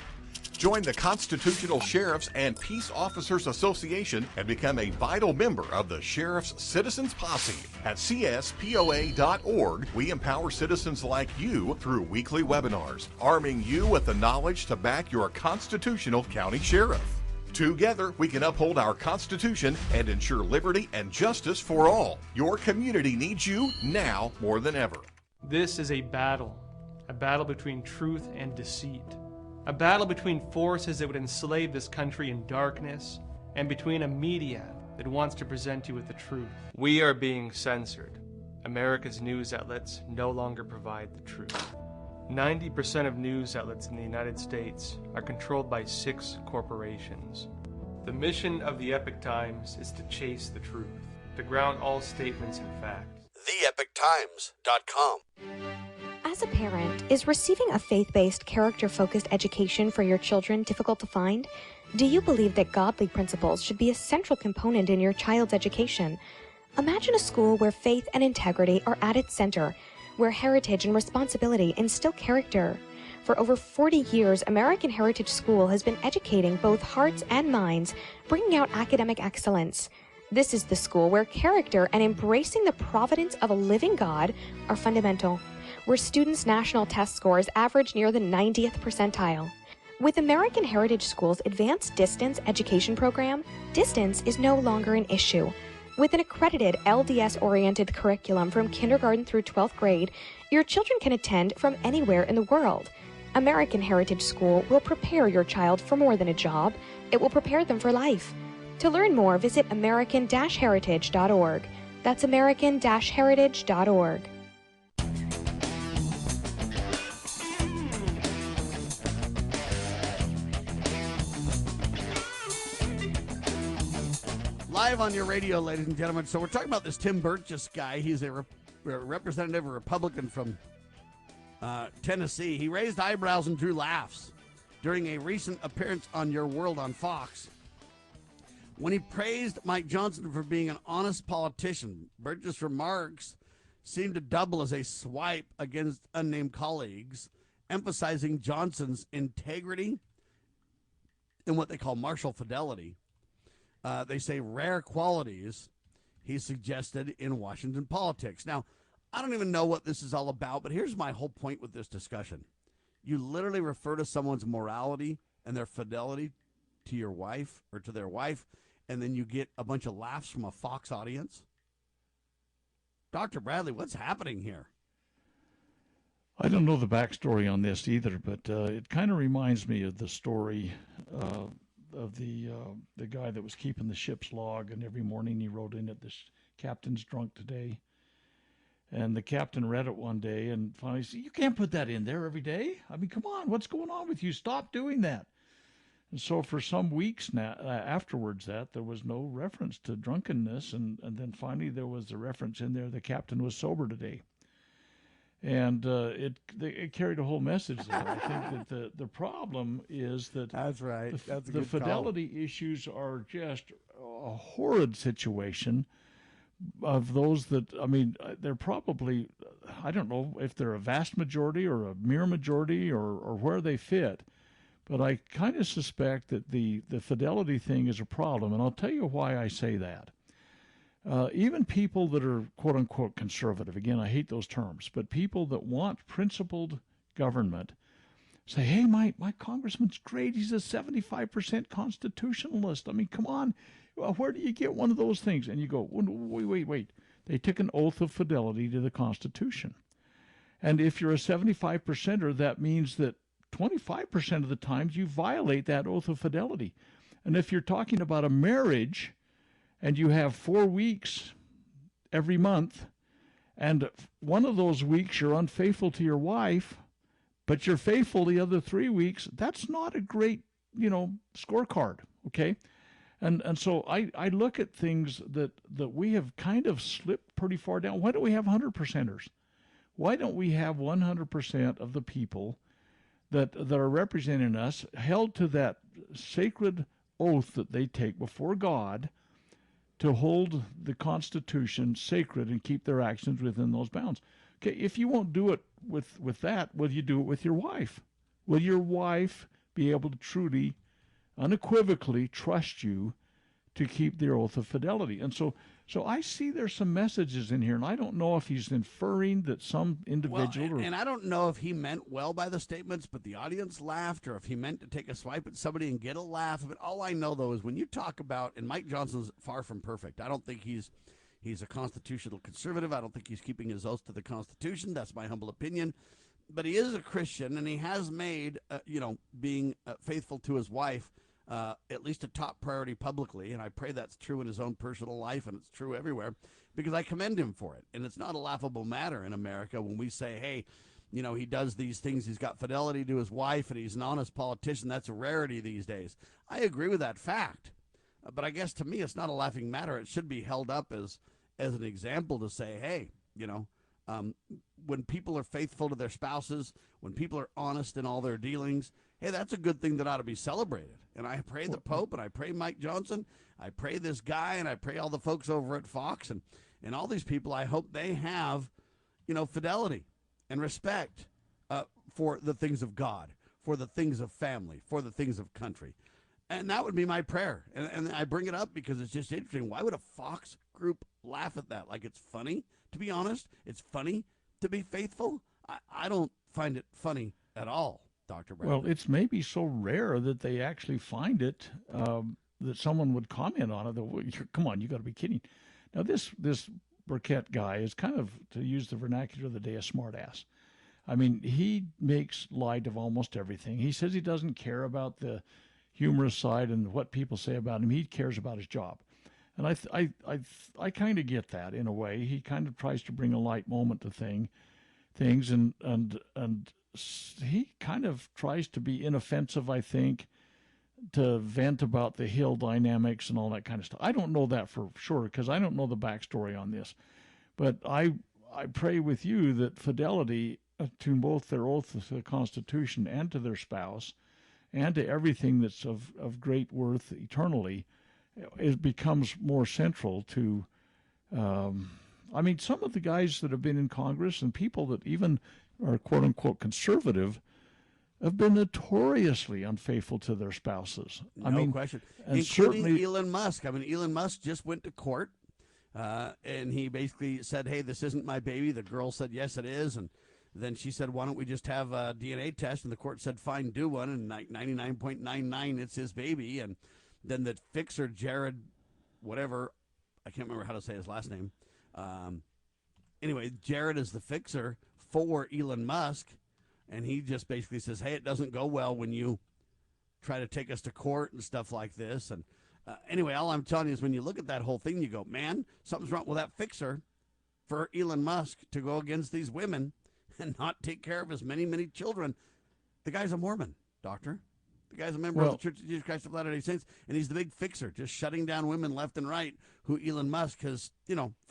Join the Constitutional Sheriffs and Peace Officers Association and become a vital member of the Sheriff's Citizens Posse. At cspoa.org, we empower citizens like you through weekly webinars, arming you with the knowledge to back your constitutional county sheriff. Together, we can uphold our Constitution and ensure liberty and justice for all. Your community needs you now more than ever. This is a battle between truth and deceit. A battle between forces that would enslave this country in darkness and between a media that wants to present you with the truth. We are being censored. America's news outlets no longer provide the truth. 90% of news outlets in the United States are controlled by 6 corporations. The mission of the Epoch Times is to chase the truth, to ground all statements in fact. TheEpochTimes.com. As a parent, is receiving a faith-based, character-focused education for your children difficult to find? Do you believe that godly principles should be a central component in your child's education? Imagine a school where faith and integrity are at its center, where heritage and responsibility instill character. For over 40 years, American Heritage School has been educating both hearts and minds, bringing out academic excellence. This is the school where character and embracing the providence of a living God are fundamental, where students' national test scores average near the 90th percentile. With American Heritage School's advanced distance education program, distance is no longer an issue. With an accredited LDS-oriented curriculum from kindergarten through 12th grade, your children can attend from anywhere in the world. American Heritage School will prepare your child for more than a job. It will prepare them for life. To learn more, visit american-heritage.org. That's american-heritage.org. Live on your radio, ladies and gentlemen. So we're talking about this Tim Burchett guy. He's a representative, a Republican from Tennessee. He raised eyebrows and drew laughs during a recent appearance on Your World on Fox when he praised Mike Johnson for being an honest politician. Burchett's remarks seemed to double as a swipe against unnamed colleagues, emphasizing Johnson's integrity and what they call martial fidelity. They say rare qualities he suggested in Washington politics. Now, I don't even know what this is all about, but here's my whole point with this discussion. You literally refer to someone's morality and their fidelity to your wife or to their wife, and then you get a bunch of laughs from a Fox audience. Dr. Bradley, what's happening here? I don't know the backstory on this either, but it kind of reminds me of the story of the guy that was keeping the ship's log, and every morning he wrote in it, "This captain's drunk today." And the captain read it one day and finally said, "You can't put that in there every day. I mean, come on, what's going on with you? Stop doing that." And so for some weeks now, afterwards there was no reference to drunkenness, and then finally there was a reference in there, the captain was sober today. And it carried a whole message there. I think that the problem is that that's right. That's a the good fidelity call. issues are just a horrid situation of those that, I mean, they're probably, I don't know if they're a vast majority or a mere majority or where they fit, but I kind of suspect that the fidelity thing is a problem, and I'll tell you why I say that. Even people that are quote-unquote conservative, again, I hate those terms, but people that want principled government say, hey, my congressman's great. He's a 75% constitutionalist. I mean, come on. Well, where do you get one of those things? And you go, wait. They took an oath of fidelity to the Constitution. And if you're a 75%er, that means that 25% of the times you violate that oath of fidelity. And if you're talking about a marriage and you have 4 weeks every month, and one of those weeks you're unfaithful to your wife, but you're faithful the other 3 weeks, that's not a great, scorecard, okay? And so I look at things that we have kind of slipped pretty far down. Why don't we have 100%ers? Why don't we have 100% of the people that are representing us held to that sacred oath that they take before God to hold the Constitution sacred and keep their actions within those bounds? Okay, if you won't do it with that, will you do it with your wife? Will your wife be able to truly, unequivocally trust you to keep their oath of fidelity? And so I see there's some messages in here, and I don't know if he's inferring that some individual... and I don't know if he meant well by the statements, but the audience laughed, or if he meant to take a swipe at somebody and get a laugh. But all I know, though, is when you talk about, and Mike Johnson's far from perfect. I don't think he's a constitutional conservative. I don't think he's keeping his oath to the Constitution. That's my humble opinion. But he is a Christian, and he has made, being faithful to his wife at least a top priority publicly, and I pray that's true in his own personal life, and it's true everywhere, because I commend him for it. And it's not a laughable matter in America when we say, hey, he does these things, he's got fidelity to his wife, and he's an honest politician. That's a rarity these days. I agree with that fact, but I guess to me it's not a laughing matter. It should be held up as an example to say, hey, when people are faithful to their spouses, when people are honest in all their dealings, hey, that's a good thing that ought to be celebrated. And I pray the Pope, and I pray Mike Johnson, I pray this guy, and I pray all the folks over at Fox and all these people. I hope they have, fidelity and respect for the things of God, for the things of family, for the things of country. And that would be my prayer. And I bring it up because it's just interesting. Why would a Fox group laugh at that? Like, it's funny, to be honest. It's funny to be faithful. I don't find it funny at all, Dr. Bradley. Well, it's maybe so rare that they actually find it, that someone would comment on it. Come on, you got to be kidding. Now, this Burkett guy is kind of, to use the vernacular of the day, a smartass. I mean, he makes light of almost everything. He says he doesn't care about the humorous side and what people say about him. He cares about his job. And I kind of get that in a way. He kind of tries to bring a light moment to things, and he kind of tries to be inoffensive, I think, to vent about the Hill dynamics and all that kind of stuff. I don't know that for sure because I don't know the backstory on this. But I pray with you that fidelity to both their oath to the Constitution and to their spouse and to everything that's of great worth eternally, it becomes more central to, some of the guys that have been in Congress and people that even are quote-unquote conservative have been notoriously unfaithful to their spouses. No question. Including Elon Musk. Elon Musk just went to court, and he basically said, hey, this isn't my baby. The girl said, yes, it is. And then she said, why don't we just have a DNA test? And the court said, fine, do one. And 99.99, it's his baby. And then the fixer, Jared, whatever, I can't remember how to say his last name. Anyway, Jared is the fixer for Elon Musk. And he just basically says, hey, it doesn't go well when you try to take us to court and stuff like this. And anyway, all I'm telling you is when you look at that whole thing, you go, man, something's wrong with that fixer for Elon Musk to go against these women and not take care of his many, many children. The guy's a Mormon, doctor. The guy's a member of the Church of Jesus Christ of Latter-day Saints, and he's the big fixer, just shutting down women left and right who Elon Musk has,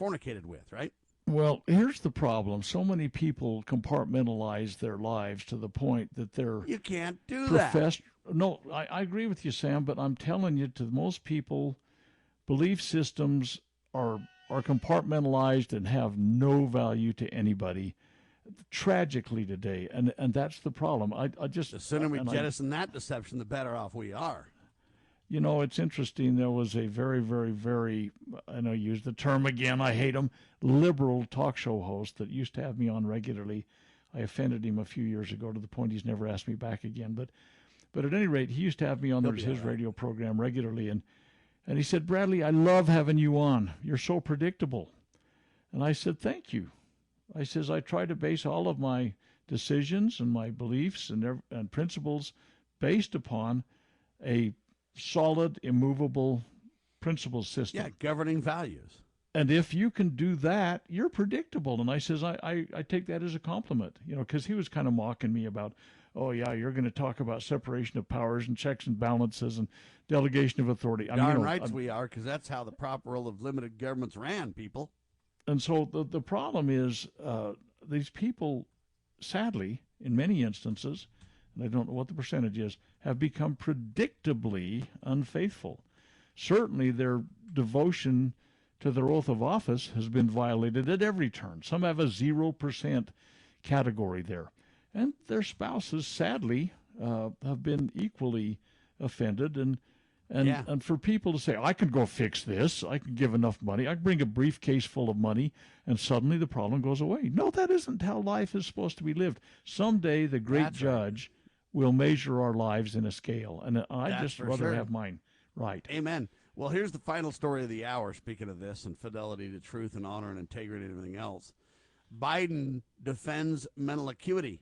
fornicated with, right? Well, here's the problem. So many people compartmentalize their lives to the point that they're... You can't do that. No, I agree with you, Sam, but I'm telling you, to most people, belief systems are compartmentalized and have no value to anybody, tragically today, and that's the problem. The sooner we jettison that deception, the better off we are. It's interesting. There was a very, very, very, I know use the term again, I hate him, liberal talk show host that used to have me on regularly. I offended him a few years ago to the point he's never asked me back again. But at any rate, he used to have me on his radio program regularly, and he said, Bradley, I love having you on. You're so predictable. And I said, thank you. I says, I try to base all of my decisions and my beliefs and principles based upon a solid, immovable principle system. Yeah, governing values. And if you can do that, you're predictable. And I says, I take that as a compliment, because he was kind of mocking me about, oh, yeah, you're going to talk about separation of powers and checks and balances and delegation of authority. Darn rights we are, because that's how the proper role of limited governments ran, people. And so the problem is these people, sadly, in many instances, and I don't know what the percentage is, have become predictably unfaithful. Certainly their devotion to their oath of office has been violated at every turn. Some have a 0% category there. And their spouses, sadly, have been equally offended. And for people to say, I can go fix this, I can give enough money, I can bring a briefcase full of money, and suddenly the problem goes away. No, that isn't how life is supposed to be lived. Someday the great judge will measure our lives in a scale, and I'd just rather have mine right. Amen. Well, here's the final story of the hour, speaking of this, and fidelity to truth and honor and integrity and everything else. Biden defends mental acuity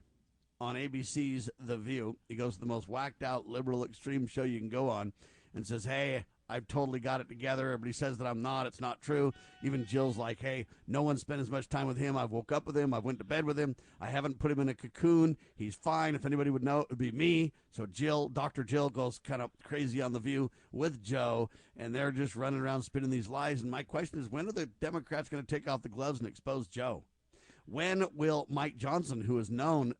on ABC's The View. He goes to the most whacked-out, liberal, extreme show you can go on and says, hey, I've totally got it together. Everybody says that I'm not. It's not true. Even Jill's like, hey, no one spent as much time with him. I've woke up with him. I went to bed with him. I haven't put him in a cocoon. He's fine. If anybody would know, it would be me. So Dr. Jill goes kind of crazy on The View with Joe, and they're just running around spinning these lies. And my question is, when are the Democrats going to take off the gloves and expose Joe? When will Mike Johnson, who has known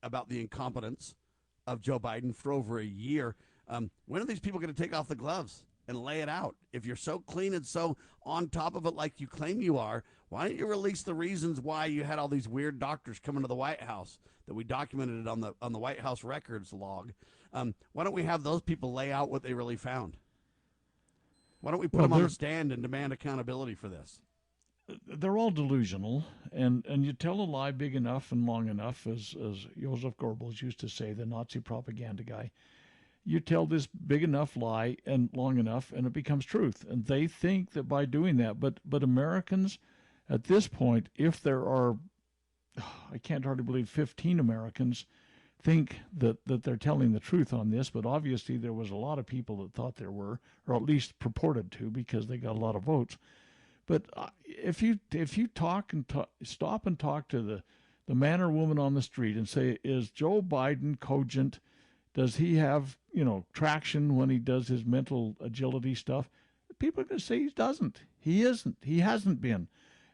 about the incompetence of Joe Biden for over a year, when are these people going to take off the gloves and lay it out? If you're so clean and so on top of it like you claim you are, why don't you release the reasons why you had all these weird doctors come into the White House that we documented on the White House records log? Why don't we have those people lay out what they really found? Why don't we put them on the stand and demand accountability for this? They're all delusional, and you tell a lie big enough and long enough, as Joseph Goebbels used to say, the Nazi propaganda guy. You tell this big enough lie and long enough, and it becomes truth. And they think that by doing that, but Americans at this point, if there are, I can't hardly believe 15 Americans think that they're telling the truth on this, but obviously there was a lot of people that thought there were, or at least purported to, because they got a lot of votes. But if you stop and talk to the man or woman on the street and say, is Joe Biden cogent? Does he have, traction when he does his mental agility stuff? People are going to say he doesn't. He isn't. He hasn't been.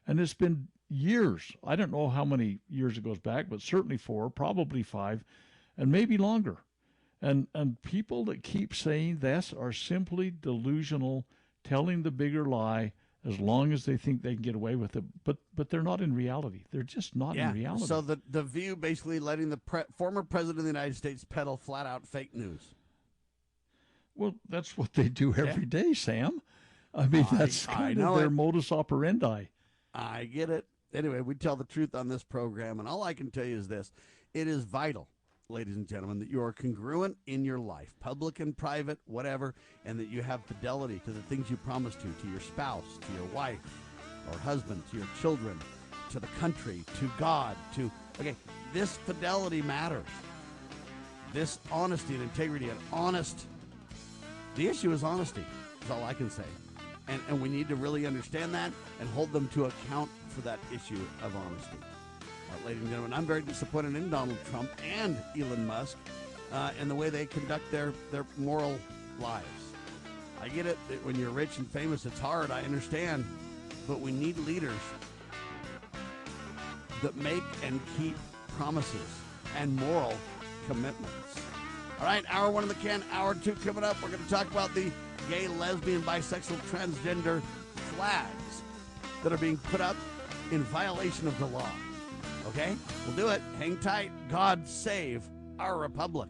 And it's been years. I don't know how many years it goes back, but certainly 4, probably 5, and maybe longer. And people that keep saying this are simply delusional, telling the bigger lie, as long as they think they can get away with it. But they're not in reality. They're just not in reality. So the View basically letting the former president of the United States peddle flat-out fake news. Well, that's what they do every day, Sam. I mean, that's kind of their modus operandi. I get it. Anyway, we tell the truth on this program, and all I can tell you is this. It is vital, ladies and gentlemen, that you are congruent in your life, public and private, whatever, and that you have fidelity to the things you promise to your spouse, to your wife or husband, to your children, to the country, to God, this fidelity matters. This honesty and integrity and the issue is honesty, is all I can say. And we need to really understand that and hold them to account for that issue of honesty. Ladies and gentlemen, I'm very disappointed in Donald Trump and Elon Musk and the way they conduct their moral lives. I get it that when you're rich and famous, it's hard. I understand. But we need leaders that make and keep promises and moral commitments. All right, hour 1 in the can, hour 2 coming up. We're going to talk about the gay, lesbian, bisexual, transgender flags that are being put up in violation of the law. Okay? We'll do it. Hang tight. God save our republic.